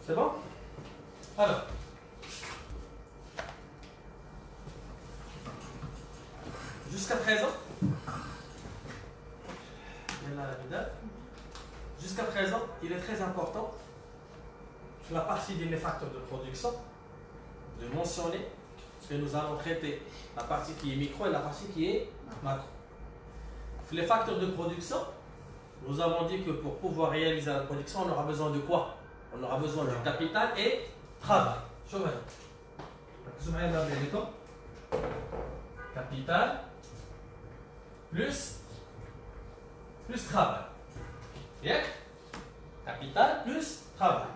C'est bon? Alors, jusqu'à présent, il est très important sur la partie des facteurs de production de mentionner que nous allons traiter la partie qui est micro et la partie qui est macro. Les facteurs de production, nous avons dit que pour pouvoir réaliser la production, on aura besoin de quoi? On aura besoin de capital et travail. Capital plus travail. Bien? Capital plus travail.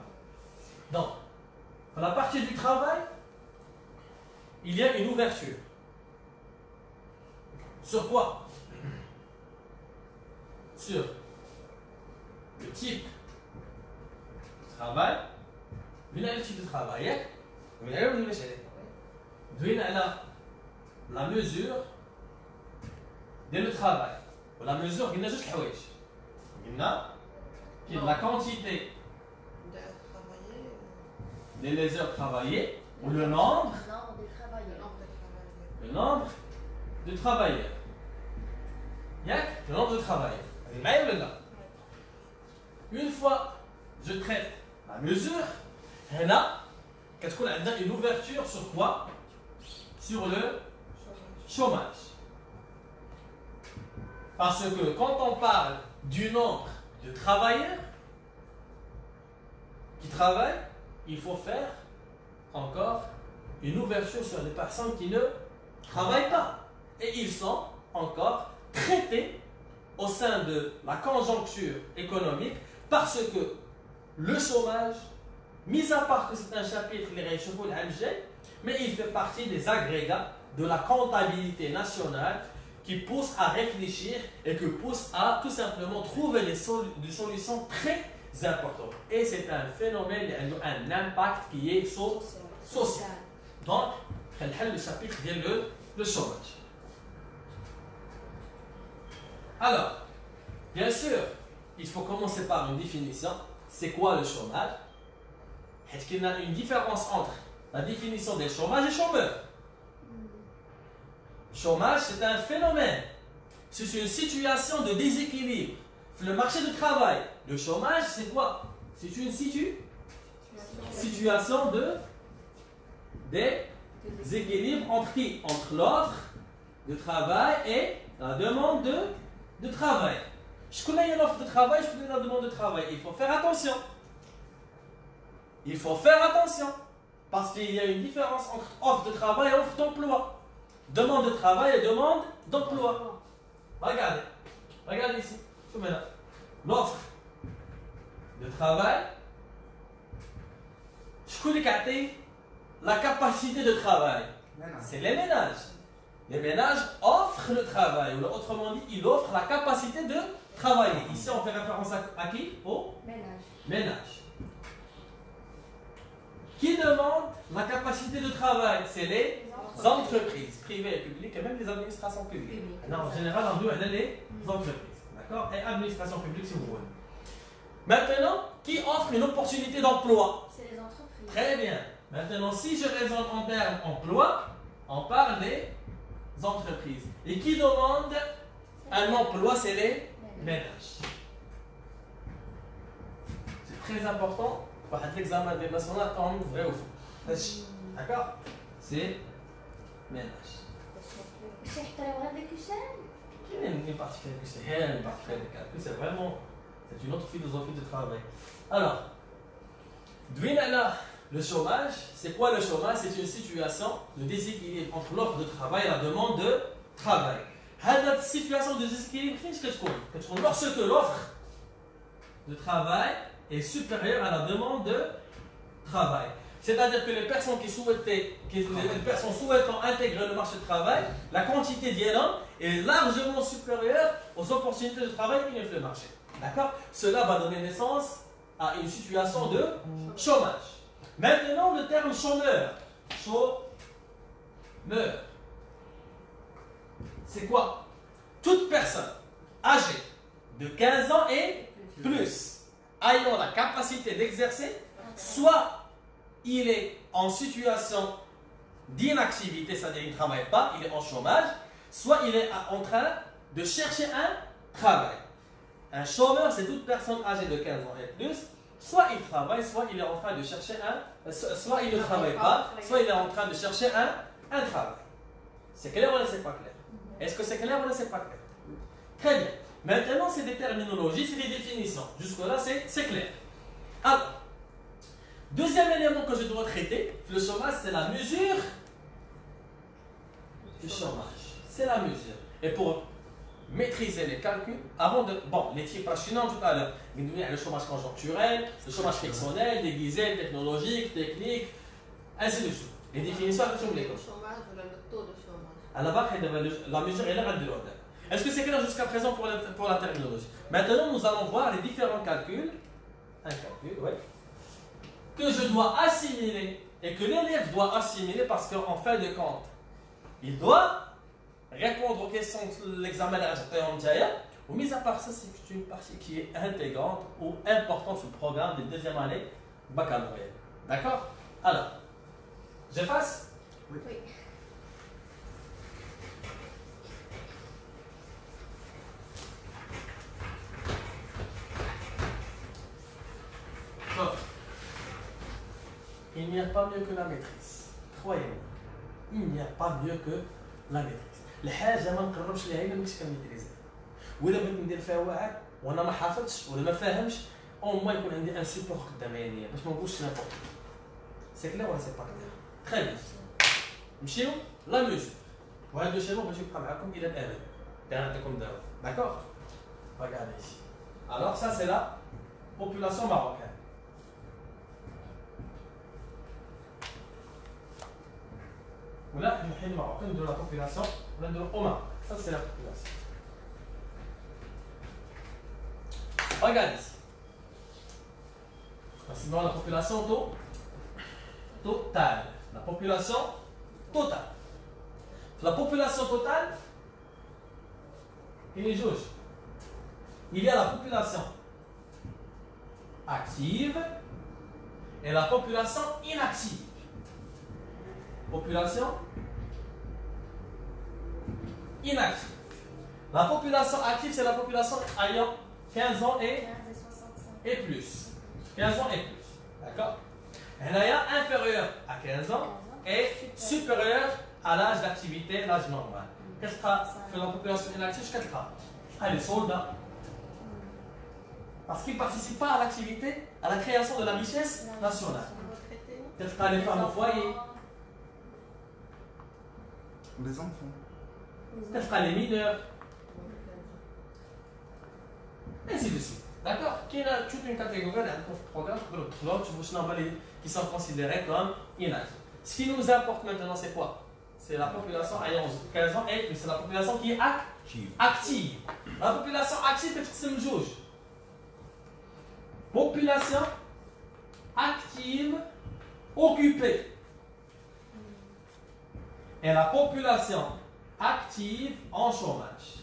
Donc, dans la partie du travail, il y a une ouverture. Sur quoi? Sur le type de travail. Le type de travail. La mesure de le travail. La mesure, il y a juste la quantité des heures travaillées ou le nombre de travailleurs. Le nombre de travailleurs. Une fois je traite la mesure, qu'est-ce qu'on a une ouverture sur quoi? Sur le chômage. Parce que quand on parle du nombre de travailleurs qui travaillent, il faut faire encore une ouverture sur les personnes qui ne travaillent pas. Et ils sont encore traités au sein de la conjoncture économique parce que le chômage, mis à part que c'est un chapitre, les réchauffements mais il fait partie des agrégats de la comptabilité nationale qui pousse à réfléchir et qui pousse à tout simplement trouver des solutions très importantes. Et c'est un phénomène, un impact qui est social. Donc, le chapitre vient le chômage. Alors, bien sûr, il faut commencer par une définition. C'est quoi le chômage? Est-ce qu'il y a une différence entre la définition des chômages et chômeurs? Chômage, c'est un phénomène. C'est une situation de déséquilibre. Le marché du travail, le chômage, c'est quoi? C'est une situation de déséquilibre entre qui? Entre l'offre de travail et la demande de travail. Je connais l'offre de travail, je connais la demande de travail. Il faut faire attention. Il faut faire attention. Parce qu'il y a une différence entre offre de travail et offre d'emploi. Demande de travail et demande d'emploi. Regardez. Regardez ici. L'offre de travail. Je connais la capacité de travail. C'est les ménages. Les ménages offrent le travail. Ou autrement dit, ils offrent la capacité de travailler. Ici, on fait référence à qui? Au ménage. Qui demande la capacité de travail? C'est les entreprises privées et publiques et même les administrations publiques. Non, en général, on doit aller les entreprises. D'accord? Et administration publique si vous voulez. Maintenant, qui offre une opportunité d'emploi? C'est les entreprises. Très bien. Maintenant, si je raisonne en termes emploi, on parle des entreprises. Et qui demande un emploi? C'est les ménages. C'est très important. Pour l'examen des nationales, comme vrai ou faux. D'accord? C'est ménage. Il y a une partie qui est une partie qui c'est vraiment une autre philosophie de travail. Alors, le chômage, c'est quoi le chômage? C'est une situation de déséquilibre entre l'offre de travail et la demande de travail. Cette situation de déséquilibre, lorsque l'offre de travail est supérieure à la demande de travail. C'est-à-dire que les personnes souhaitant intégrer le marché du travail, la quantité d'élèves est largement supérieure aux opportunités de travail qui offre le marché. D'accord? Cela va donner naissance à une situation de chômage. Maintenant, le terme chômeur. Chômeur. C'est quoi? Toute personne âgée de 15 ans et plus ayant la capacité d'exercer soit il est en situation d'inactivité, c'est-à-dire il ne travaille pas, il est en chômage, soit il est en train de chercher un travail. Un chômeur, c'est toute personne âgée de 15 ans et plus, soit il travaille, soit il est en train de chercher soit il ne travaille pas, soit il est en train de chercher un travail. C'est clair ou c'est pas clair? Est-ce que c'est clair ou c'est pas clair? Très bien. Maintenant, c'est des terminologies, c'est des définitions. Jusque-là, c'est clair. Alors, deuxième élément que je dois traiter, le chômage, c'est la mesure du chômage. C'est la mesure. Et pour maîtriser les calculs, avant de... Bon, les types passionnants tout à l'heure. Le chômage conjoncturel, le chômage frictionnel, déguisé, technologique, technique, ainsi de suite. Les définitions, attention, les Le chômage ou le taux de chômage. À la base, la mesure est là de l'ordre. Est-ce que c'est clair jusqu'à présent pour la terminologie? Maintenant, nous allons voir les différents calculs. Un calcul, oui. Que je dois assimiler et que l'élève doit assimiler parce qu'en fin de compte, il doit répondre aux questions de l'examen de la ou mis à part ça, c'est une partie qui est intégrante ou importante sur le programme de deuxième année baccalauréat. D'accord? Alors, j'efface? Oui. Il n'y a pas mieux que la maîtrise. Croyez-moi. Il n'y a pas mieux que la maîtrise. الحاجه ما نقربش ليها الا ملي كنميتريزي ولا بغيت ندير فيها واعر وانا ما حافظتش ولا ما فاهمش او ما يكون عندي ان سيبور قدام عينيا باش ما نقولش نابورت. سي كلير ولا سي با كلير؟ تري بيان. نمشيو لا ميوزيك وهذا لو شيمون باش يبقى معاكم الى الابد. نعطيكم دابا. داكور؟ Regardez ici. Alors ça c'est la population marocaine. Là, le Marocain de la population, on a de l'Oman. Ça, c'est la population. Regarde ici. C'est dans la population totale. La population totale. La population totale, il est juge. Il y a la population active et la population inactive. Population inactive. La population active, c'est la population ayant 15 ans et plus. 15 ans et plus. D'accord? Elle est inférieure à 15 ans et supérieure à l'âge d'activité, l'âge normal. Qu'est-ce que fait la population inactive? Qu'est-ce que les soldats. Parce qu'ils ne participent pas à l'activité, à la création de la richesse nationale. Qu'est-ce que les femmes au foyer? Les enfants. Qu'est-ce que les mineurs? Ainsi de suite. D'accord? Il y a toute une catégorie de programmes qui sont considérés comme inactifs. Ce qui nous importe maintenant, c'est quoi? C'est la population ayant 15 ans et plus. C'est la population qui est active. La population active, c'est le juge. Population active occupée. Et la population active en chômage.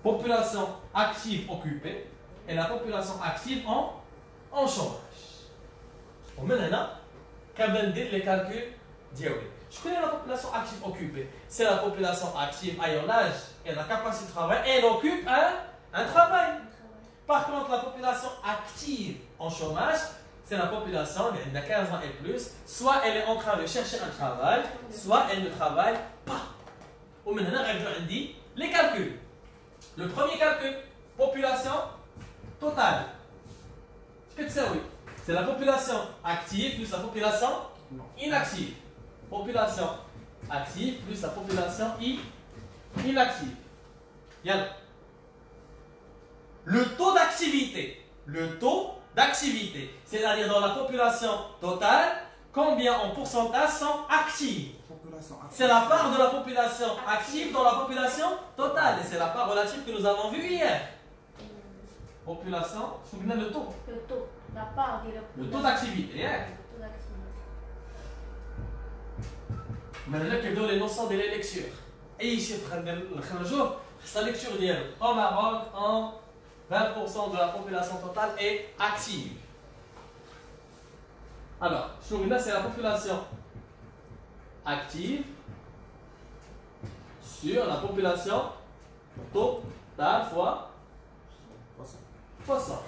Population active occupée et la population active en chômage. Maintenant, quand on dit les calculs, je connais la population active occupée. C'est la population active ayant l'âge et la capacité de travail et elle occupe un travail. Par contre, la population active en chômage, c'est la population de 15 ans et plus, soit elle est en train de chercher un travail, soit elle ne travaille pas. Ou maintenant, on dit les calculs. Le premier calcul, population totale. Qu'est-ce que c'est? Oui. C'est la population active plus la population inactive. Population active plus la population inactive. Bien. Le taux d'activité. Le taux d'activité. C'est-à-dire dans la population totale, combien en pourcentage sont actifs? C'est la part de la population active dans la population totale. Et c'est la part relative que nous avons vue hier. Population, souvenez le taux. Le taux. La part de la Le taux d'activité. Hier. Le taux d'activité. Maintenant, que donne les notions de l'élection. اي chiffre نخرجوه خص la lecture ديالو. Au Maroc, 20% de la population totale est active. Alors, là c'est la population active sur la population totale fois 100.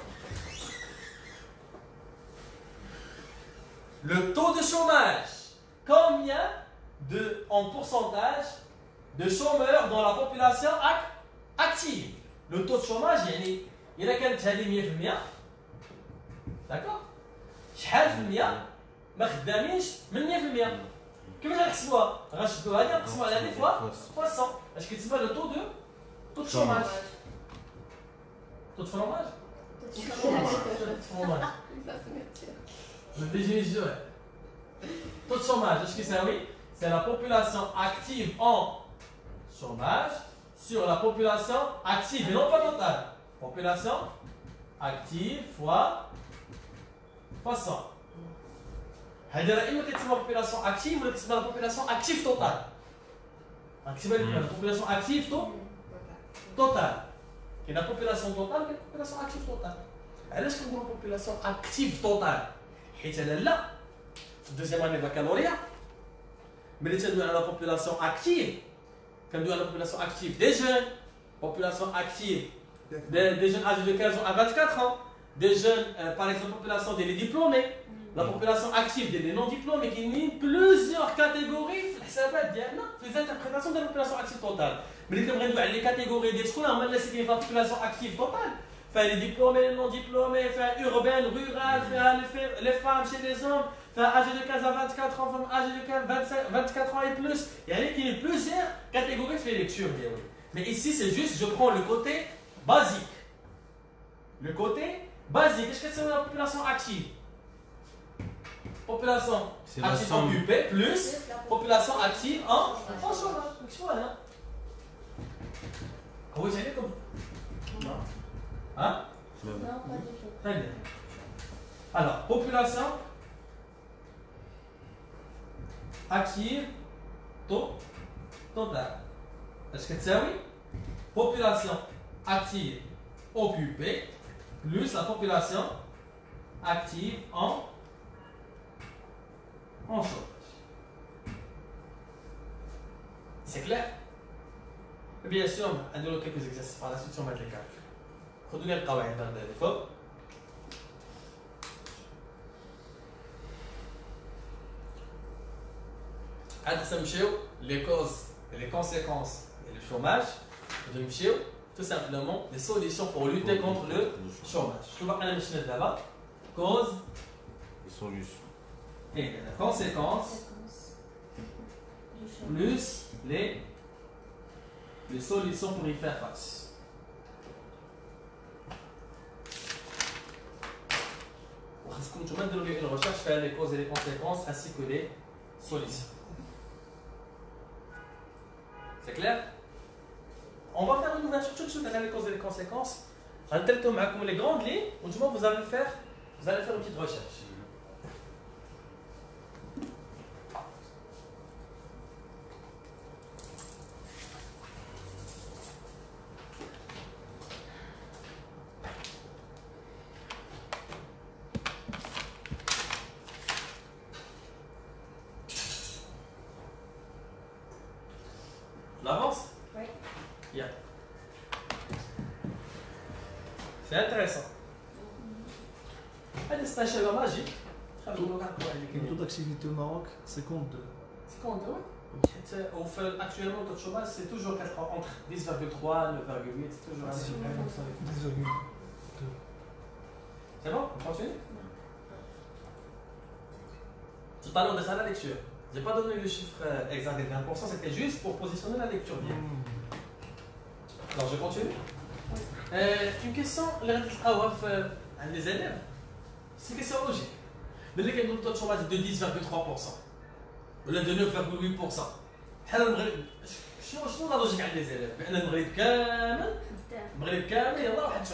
Le taux de chômage, combien en pourcentage de chômeurs dans la population active? Le taux de chômage, il y a كانت هذه 100%. d'accord؟ شحال في المية ما خدامينش من 100%؟ كيفاش غنحسبوها؟ غنشدو هذه نقسمو على هذه فوا 100. اش كيتسمى لو تو دو شوماج؟ تو دو فروماج؟ فروماج taux de chômage, qu'est-ce que c'est? Oui, c'est la population active en chômage sur la population active et non pas totale. Population active fois 100. هذه راه اما كتسمى population active ولا كتسمى la population active totale. كتسمى la population active totale. كاين la population totale وكاين la population active totale. علاش كنقولوا population active totale؟ حيت انا لا في الدوزيام اني بكالوريا ملي تندوي على la population active كندوي على la population active des jeunes, population active des jeunes âgés de 15 ans à 24 ans, des jeunes, par exemple, population des diplômés, la population active des non-diplômés, qui y a plusieurs catégories في les interprétations de la population active totale. Mais les catégories des la population active totale. Faire les diplômés, les non-diplômés, faire urbaine, rurale, faire les femmes chez les hommes, faire âgés de 15 à 24 ans, femmes âgées de 24 ans et plus. Il y a plusieurs catégories de lecture. Mais ici, c'est juste, je prends le côté basique. Le côté basique. Qu'est-ce que c'est la population active? Population active occupée plus population active en chômage. Voilà. Vous savez comme? Non. Hein? Non, pas du tout. Très bien. Alors, population active totale. Est-ce que c'est oui? Population active occupée plus la population active en chômage. C'est clair? Bien sûr, on a quelques exercices par la suite, on va mettre les calculs. خذوا لي القواعد هذه فوق. عاد نمشيو les causes et les conséquences et le chômage. نمشيو tout simplement des solutions pour lutter contre le chômage. شنو باقي لنا مشينا دابا؟ cause et les conséquences plus les solutions pour y faire face. Vous devez une recherche, faire les causes et les conséquences ainsi que les solutions. C'est clair? On va faire une ouverture tout de suite à les causes et les conséquences. En tel cas, comme les grandes lignes, vous allez faire une petite recherche. On avance? Oui. Bien. C'est intéressant. C'est un schéma magique. Le taux d'activité au Maroc, c'est compte de. C'est compte de, oui. Actuellement, le taux de chômage, c'est toujours entre 10,3 et 9,8. C'est toujours assez. 10,2. C'est bon? On continue? Tout à l'heure, on a ça la lecture. Je n'ai pas donné le chiffre exact des 20%, c'était juste pour positionner la lecture bien. Alors je continue. Une question, les élèves, c'est une question logique. Mais les gens ont un taux de chômage de 10,3%, ou de 9,8%. Je شنو لا لوجيك عند لي زيليف بان المغرب كامل يلا واحد 9%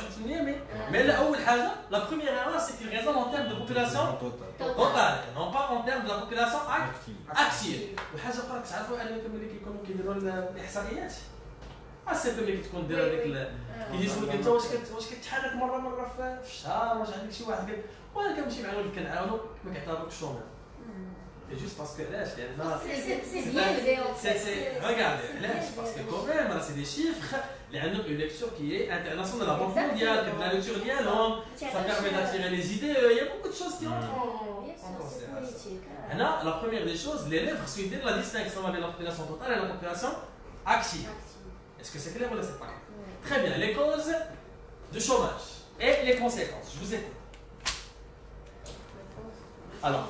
mais la اول حاجه la première erreur c'est qu'il raisonne en termes de population totale non pas en termes de la population active وحاجه اخرى كتعرفوا انكم ملي كيكونوا كيديروا الاحصائيات السيبل ملي كتكون دايره هذيك كيجي انت واش كتحرك مره في الشهر واش عندك شي واحد قال وانا كنمشي مع الولد كنعاونو ما كيعتبروكش الشومير C'est juste parce que là, c'est bien regardez, là, parce que quand même, c'est des chiffres. Il y a une lecture qui est internationale, la Banque mondiale, la lecture dialogue, ça permet d'attirer les idées. Il y a beaucoup de choses qui entrent en considération. Là, la première des choses, l'élève suit la distinction avec la population totale et la population active. Est-ce que c'est clair ou là c'est pas clair? Très bien, les causes du chômage et les conséquences. Je vous écoute. Alors,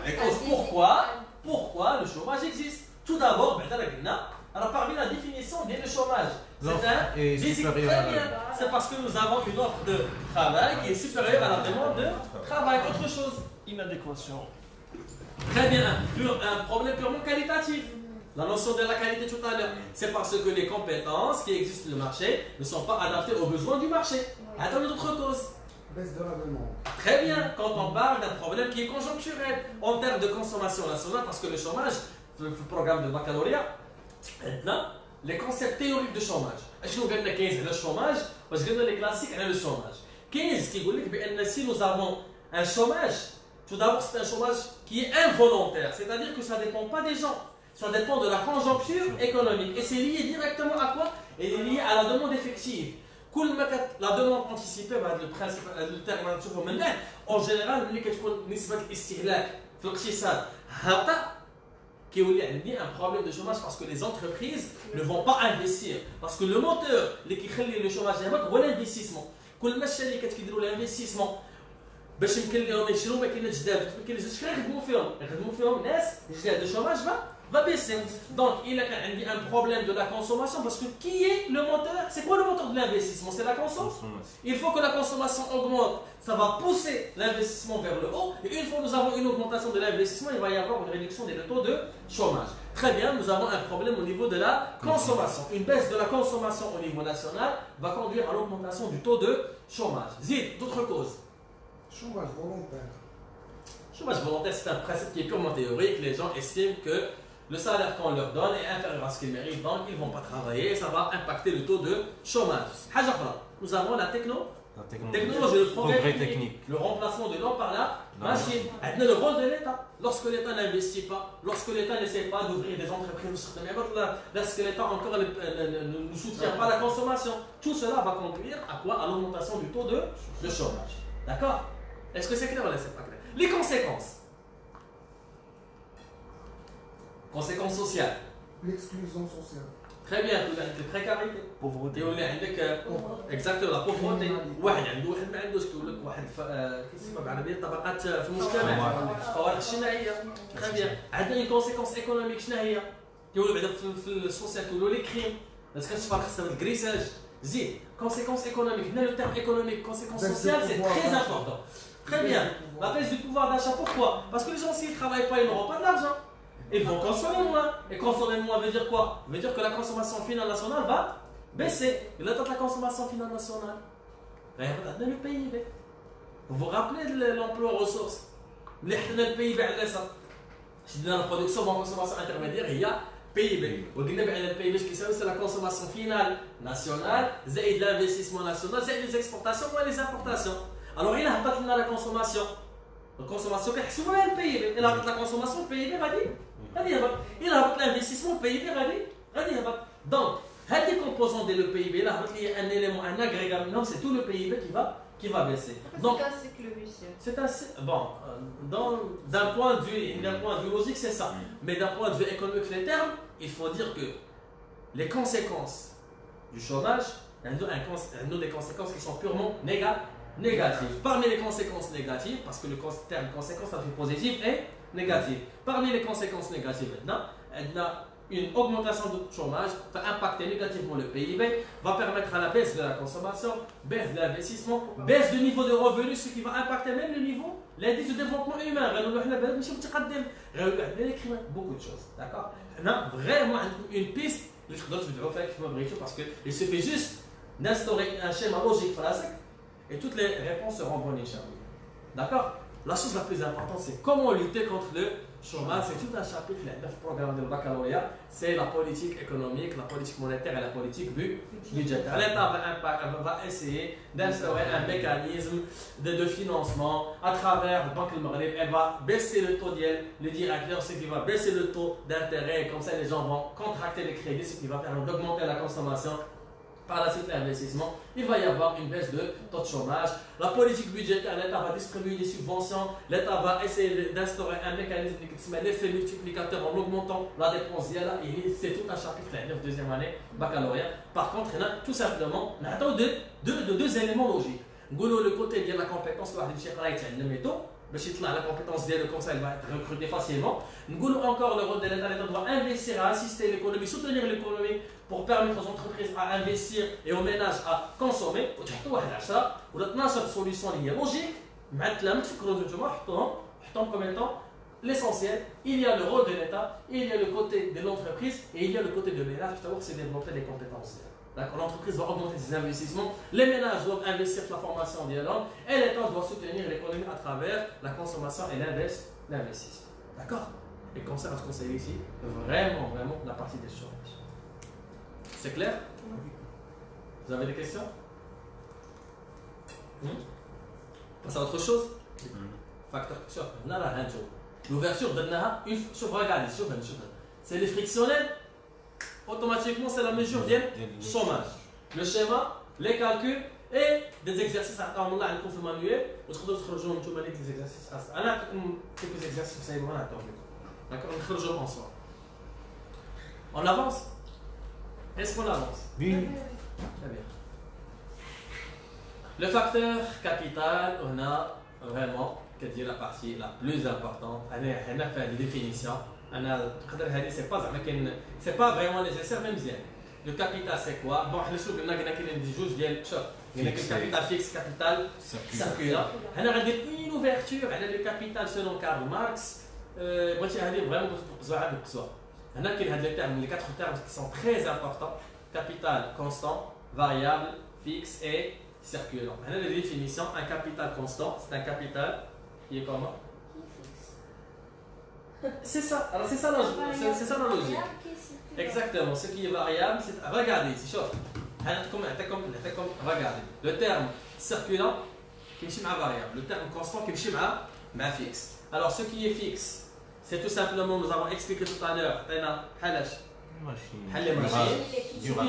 les causes, pourquoi le chômage existe? Tout d'abord, alors parmi la définition de le chômage, c'est parce que nous avons une offre de travail qui est supérieure à la demande de travail. Autre chose, inadéquation. Très bien, un problème purement qualitatif. La notion de la qualité tout à l'heure, c'est parce que les compétences qui existent sur le marché ne sont pas adaptées aux besoins du marché. Attendez d'autres causes. Baisse de la demande. Très bien, quand on parle d'un problème qui est conjoncturel en termes de consommation nationale, parce que le chômage, le programme de baccalauréat, maintenant, les concepts théoriques de chômage. Est-ce que nous avons 15 le chômage, parce que les classiques, le chômage. 15 qui veut dire que si nous avons un chômage, tout d'abord c'est un chômage qui est involontaire, c'est-à-dire que ça ne dépend pas des gens, ça dépend de la conjoncture économique. Et c'est lié directement à quoi? Et est lié à la demande effective. La demande anticipée, le principe, le terme en général, il y a un problème de chômage parce que les entreprises ne vont pas investir. Parce que le moteur, le chômage, c'est l'investissement. L'investissement. باش يمكن لهم يشروا ما كاينش جداد ما كاينش يخدموا فيهم ناس جداد le chômage va baisser. Donc il y a un problème de la consommation parce que qui est le moteur? C'est quoi le moteur de l'investissement? C'est la consommation. Il faut que la consommation augmente, ça va pousser l'investissement vers le haut et une fois que nous avons une augmentation de l'investissement, il va y avoir une réduction des taux de chômage. Très bien, nous avons un problème au niveau de la consommation. Une baisse de la consommation au niveau national va conduire à l'augmentation du taux de chômage. Zid, d'autres causes? Chômage volontaire. Chômage volontaire, c'est un principe qui est purement théorique. Les gens estiment que le salaire qu'on leur donne est inférieur à ce qu'ils méritent, donc ils ne vont pas travailler, ça va impacter le taux de chômage. Nous avons la technologie, le progrès technique, le remplacement de l'homme par la machine. Le rôle de l'État. Lorsque l'État n'investit pas, lorsque l'État n'essaie pas d'ouvrir des entreprises, lorsque l'État encore ne soutient pas la consommation, tout cela va conduire à quoi? À l'augmentation du taux de chômage. D'accord? Est-ce que c'est clair ou c'est pas clair? Les conséquences. Conséquences sociales. L'exclusion sociale. Très bien, tu as la précarité. Pauvreté. Exactement, la pauvreté. واحد ما عندوش تقول لك واحد كيسمى بالعربيه طبقات في المجتمع الفوارق الاجتماعيه. Très bien. عندنا une conséquence économique شنو هي؟ كيقولوا بعدا في السوسيال كيقولوا لي كريم. بس كتفرق حسب الكريساج. زيد conséquences économiques. Le terme économique, conséquences sociales, c'est très important. Très bien. La baisse du pouvoir d'achat, pourquoi? Parce que les gens, s'ils ne travaillent pas, ils n'auront pas de l'argent. Ils vont consommer moins. Et consommer moins veut dire quoi? Veut dire que la consommation finale nationale va baisser. Et là, la consommation finale nationale, le PIB. Vous vous rappelez de l'emploi ressources? Le PIB, c'est dans la production, en consommation intermédiaire, il y a PIB. Le PIB, c'est la consommation finale nationale, c'est l'investissement national, c'est les exportations ou les importations. Alors, il a la consommation. La consommation, c'est le PIB. Il a la consommation, le PIB va dire. Il a l'investissement, le PIB va dire. Donc, les composants de le PIB, il y a un élément, un agrégat, c'est tout le PIB qui va baisser. Donc, c'est un cycle. Bon, d'un point de vue logique, c'est ça. Mais d'un point de vue économique, les termes, il faut dire que les conséquences du chômage, il y a des conséquences qui sont purement négatives. Parmi les conséquences négatives, parce que le terme conséquence, ça fait positif et négatif. Parmi les conséquences négatives maintenant, une augmentation du chômage va impacter négativement le PIB, va permettre à la baisse de la consommation, baisse de l'investissement, baisse du niveau de revenus, ce qui va impacter même le niveau, l'indice de développement humain. Beaucoup de choses. D'accord? On a vraiment une piste parce qu'il suffit juste d'instaurer un schéma logique et toutes les réponses seront bonnes. D'accord? La chose la plus importante, c'est comment lutter contre le chômage. C'est tout un chapitre dans le programme de baccalauréat. C'est la politique économique, la politique monétaire et la politique budgétaire. L'État va essayer d'instaurer un mécanisme de financement à travers la Banque du Maghreb. Elle va baisser le taux le directeur, ce qui va baisser le taux d'intérêt. Et comme ça, les gens vont contracter les crédits, ce qui va permettre d'augmenter la consommation. Par la suite, l'investissement, il va y avoir une baisse de taux de chômage. La politique budgétaire, l'État va distribuer des subventions. L'État va essayer d'instaurer un mécanisme qui met l'effet multiplicateur en augmentant la dépense. C'est tout un chapitre de deuxième année baccalauréat. Par contre, il y a tout simplement deux éléments logiques. Le côté de la compétence, le métaux. La compétence de comme ça, elle va être recrutée facilement. Nous encore le rôle de l'État. L'État doit investir à assister l'économie, soutenir l'économie pour permettre aux entreprises à investir et aux ménages à consommer. Ou la solution logique, comme étant l'essentiel. Il y a le rôle de l'État, il y a le côté de l'entreprise et il y a le côté de ménage. C'est développer des compétences. L'entreprise doit augmenter ses investissements, les ménages doivent investir sur la formation dialogue et l'État doit soutenir l'économie à travers la consommation et l'investissement. D'accord? Et comme ça, ce qu'on sait ici, vraiment la partie des chômages. C'est clair? Vous avez des questions? Passe à autre chose? Facteur. L'ouverture de c'est les frictionnels. Automatiquement, c'est la mesure du chômage. Le schéma, les calculs et des exercices à temps manuel. Des exercices. Quelques exercices, d'accord, ensemble. On avance? Est-ce qu'on avance? Oui. Très bien. Le facteur capital, on a vraiment la partie la plus importante. On a fait des définitions. C'est pas vraiment nécessaire, même bien. Le capital, c'est quoi? Bon, il y a le capital fixe, capital circulaire. On a une ouverture, on a le capital selon Karl Marx. On a les quatre termes qui sont très importants: capital constant, variable, fixe et circulant. On a les définitions. Un capital constant, c'est un capital qui est comment? C'est ça, alors c'est ça la logique. Exactement, ce qui est variable, c'est. Regardez ici, regardez. Le terme circulant qui est variable, le terme constant qui est fixe. Alors ce qui est fixe, c'est tout simplement, nous avons expliqué tout à l'heure, ce qui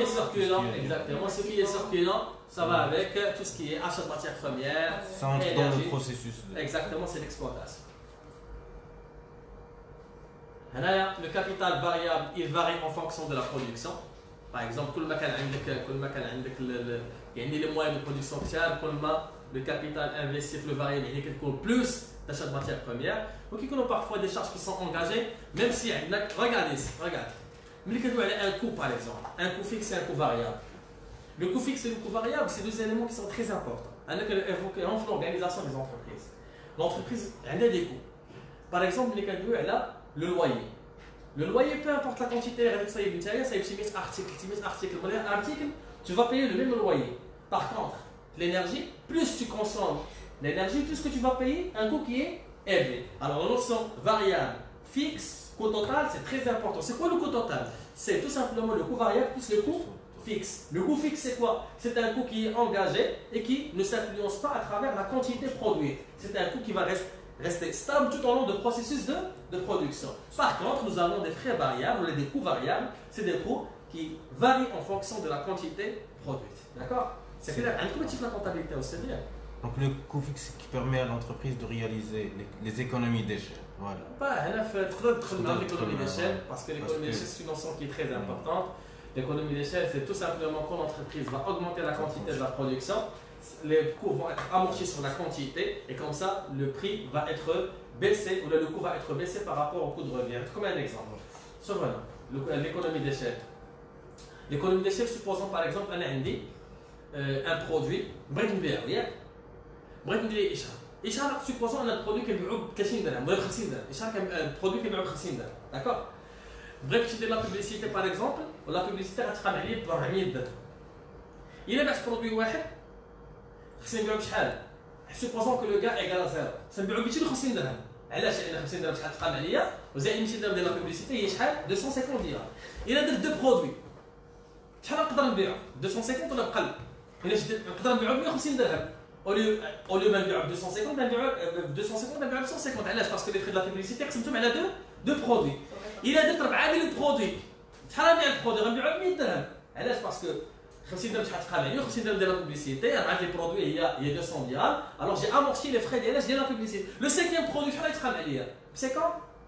est circulant, exactement, ce qui est circulant, ça va avec tout ce qui est achat de matières premières, ça entre dans le processus. Exactement, c'est l'exploitation. Le capital variable, il varie en fonction de la production. Par exemple, les moyens de production, le capital investi, le variable, il y a plus d'achat de matières premières. Donc, il y a parfois des charges qui sont engagées, même si, regardez ici, regardez. Mais il y a un coût, par exemple, un coût fixe et un coût variable. Le coût fixe et le coût variable, c'est deux éléments qui sont très importants. On a évoqué l'organisation des entreprises. L'entreprise, elle a des coûts. Par exemple, elle a le loyer. Le loyer, peu importe la quantité, tu vas payer le même loyer. Par contre, l'énergie, plus tu consommes l'énergie, plus que tu vas payer un coût qui est élevé. Alors, la notion variable, fixe, coût total, c'est très important. C'est quoi le coût total? C'est tout simplement le coût variable plus le coût fixe. Le coût fixe, c'est quoi? C'est un coût qui est engagé et qui ne s'influence pas à travers la quantité produite. C'est un coût qui va rester stable tout au long du processus de production. Par contre, nous avons des frais variables, des coûts variables, c'est des coûts qui varient en fonction de la quantité produite. D'accord? C'est clair. Un coût la comptabilité aussi bien. Donc le coût fixe qui permet à l'entreprise de réaliser les économies d'échelle. Voilà. Il faut dans l'économie d'échelle parce que l'économie d'échelle, c'est une notion qui est très importante. L'économie d'échelle, c'est tout simplement quand l'entreprise va augmenter la quantité de la production, les coûts vont être amortis sur la quantité et comme ça, le prix va être baissé ou le coût va être baissé par rapport au coût de revient. Comme un exemple. L'économie d'échelle. L'économie d'échelle, supposons par exemple un produit, supposons un produit qui est 50 dirhams, un produit qui est 50 dirhams, d'accord? بغيت تشدي لا بوبليسيتي باغ اكزومبل ولا بوبليسيتي غتقام عليه ب 400 درهم الا بعت برودوي واحد خصني نبيعو بشحال سوبوزون كو لو كاع ايكال زيرو سنبيعو ب 250 درهم علاش لان 50 درهم شحال تقام عليا وزائد 200 درهم ديال لا بوبليسيتي هي شحال 250 دينار الا درت دو برودوي شحال نقدر نبيعو 250 ولا بقل الا نقدر نبيعو ب 150 درهم اوليو ما نبيعو ب 250 نبيعو ب 250 نبيعو ب 150 علاش باسكو لي فري دو لا بوبليسيتي قسمتهم على دو برودوي الا درت 4000 برودوي شحال نبيع البرودوي غنبيعو ب 100 درهم علاش باسكو 50 درهم شحال تقام عليا 50 درهم ديال لا بوبليسيتي 4 لي برودوي هي 200 ديال الوغ جي امورتي لي فري ديال لا بوبليسيتي لو سيكيام برودوي شحال يتقام عليا ب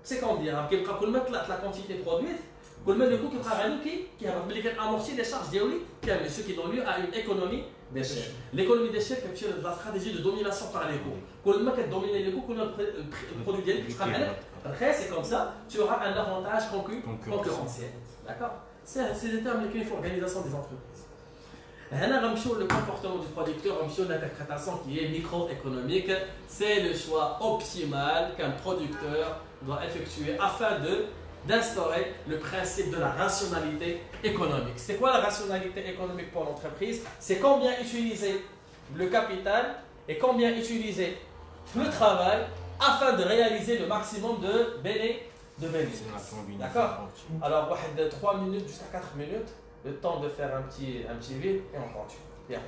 50 ديال كيبقى كل ما طلعت لا كونتيتي برودويت كل ما لو كو كيبقى غادي كيهبط ملي كنامورتي لي شارج ديالي كامل سو كي دون ليو ا اون ايكونومي ديشير ليكونومي ديشير كتمشي لا استراتيجي دو دوميناسيون بار لي كو كل ما كدوميني لي كو كل ما البرودوي ديالك كيتقام عليك رخيص سي كوم سا tu auras un avantage concurrentiel d'accord c'est des termes qu'il faut organisation des entreprises هنا غنمشيو le comportement du producteur غنمشيو l'interprétation qui est microéconomique c'est le choix optimal qu'un producteur doit effectuer afin d'instaurer le principe de la rationalité économique. C'est quoi la rationalité économique pour l'entreprise? C'est combien utiliser le capital et combien utiliser le travail afin de réaliser le maximum de bénéfices. D'accord? Alors, 3 minutes jusqu'à 4 minutes, le temps de faire un petit vide et on continue. Bien.